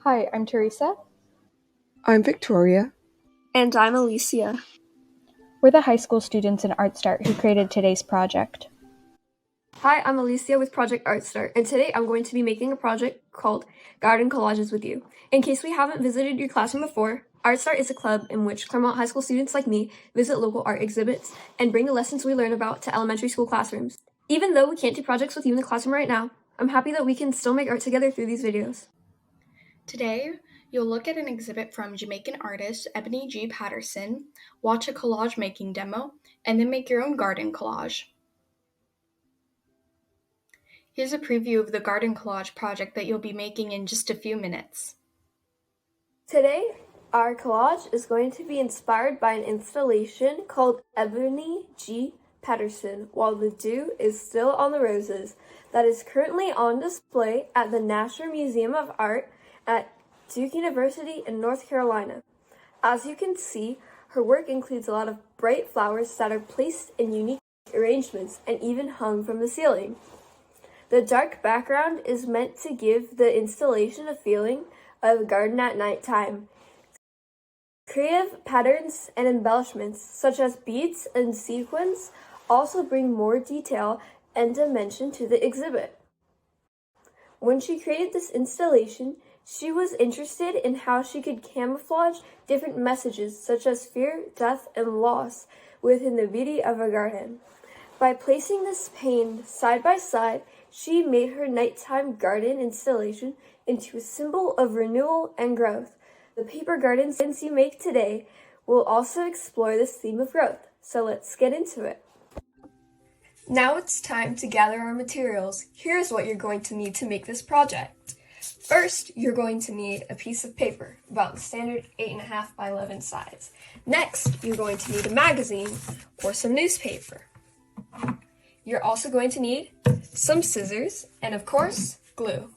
Hi, I'm Teresa. I'm Victoria. And I'm Alicia. We're the high school students in ARTstART who created today's project. Hi, I'm Alicia with Project ARTstART, and today I'm going to be making a project called Garden Collages with you. In case we haven't visited your classroom before, ARTstART is a club in which Claremont High School students like me visit local art exhibits and bring the lessons we learn about to elementary school classrooms. Even though we can't do projects with you in the classroom right now, I'm happy that we can still make art together through these videos. Today, you'll look at an exhibit from Jamaican artist Ebony G. Patterson, watch a collage making demo, and then make your own garden collage. Here's a preview of the garden collage project that you'll be making in just a few minutes. Today, our collage is going to be inspired by an installation called Ebony G. Patterson, While the Dew is Still on the Roses, that is currently on display at the Nasher Museum of Art at Duke University in North Carolina. As you can see, her work includes a lot of bright flowers that are placed in unique arrangements and even hung from the ceiling. The dark background is meant to give the installation a feeling of a garden at nighttime. Creative patterns and embellishments, such as beads and sequins, also bring more detail and dimension to the exhibit. When she created this installation, she was interested in how she could camouflage different messages such as fear, death, and loss within the beauty of a garden. By placing this pane side by side, she made her nighttime garden installation into a symbol of renewal and growth. The paper gardens you make today will also explore this theme of growth, so let's get into it. Now it's time to gather our materials. Here's what you're going to need to make this project. First, you're going to need a piece of paper, about the standard 8.5 by 11 size. Next, you're going to need a magazine or some newspaper. You're also going to need some scissors and, of course, glue.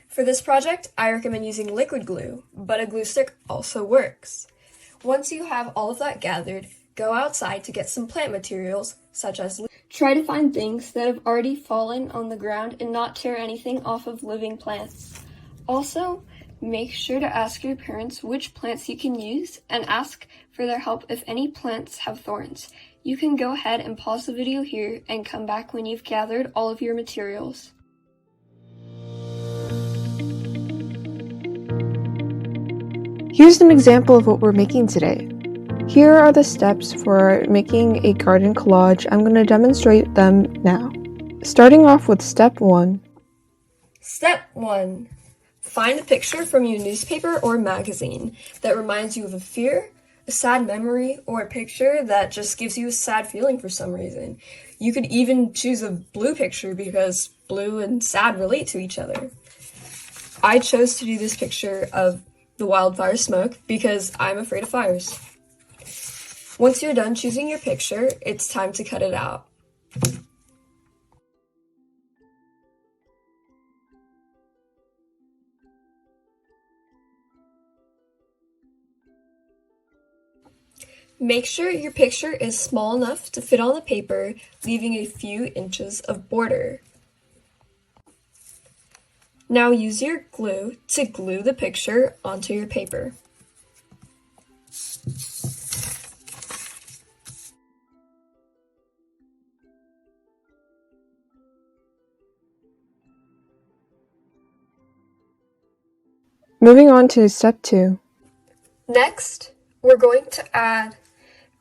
For this project, I recommend using liquid glue, but a glue stick also works. Once you have all of that gathered, go outside to get some plant materials, such as leaves. Try to find things that have already fallen on the ground and not tear anything off of living plants. Also, make sure to ask your parents which plants you can use and ask for their help if any plants have thorns. You can go ahead and pause the video here and come back when you've gathered all of your materials. Here's an example of what we're making today. Here are the steps for making a garden collage. I'm going to demonstrate them now. Starting off with step 1. Step 1. Find a picture from your newspaper or magazine that reminds you of a fear, a sad memory, or a picture that just gives you a sad feeling for some reason. You could even choose a blue picture because blue and sad relate to each other. I chose to do this picture of the wildfire smoke because I'm afraid of fires. Once you're done choosing your picture, it's time to cut it out. Make sure your picture is small enough to fit on the paper, leaving a few inches of border. Now use your glue to glue the picture onto your paper. Moving on to step 2. Next, we're going to add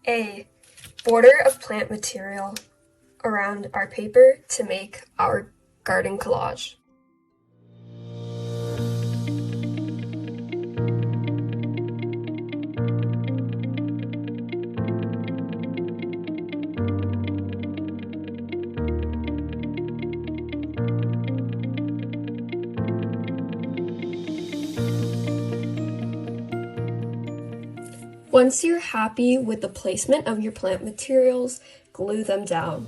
a border of plant material around our paper to make our garden collage. Once you're happy with the placement of your plant materials, glue them down.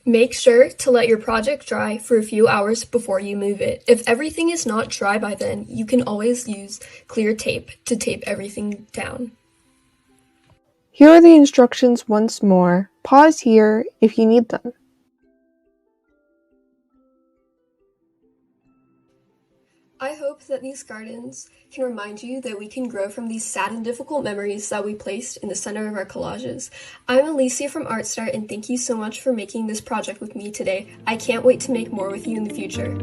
Make sure to let your project dry for a few hours before you move it. If everything is not dry by then, you can always use clear tape to tape everything down. Here are the instructions once more. Pause here if you need them. I hope that these gardens can remind you that we can grow from these sad and difficult memories that we placed in the center of our collages. I'm Alicia from ARTstART, and thank you so much for making this project with me today. I can't wait to make more with you in the future.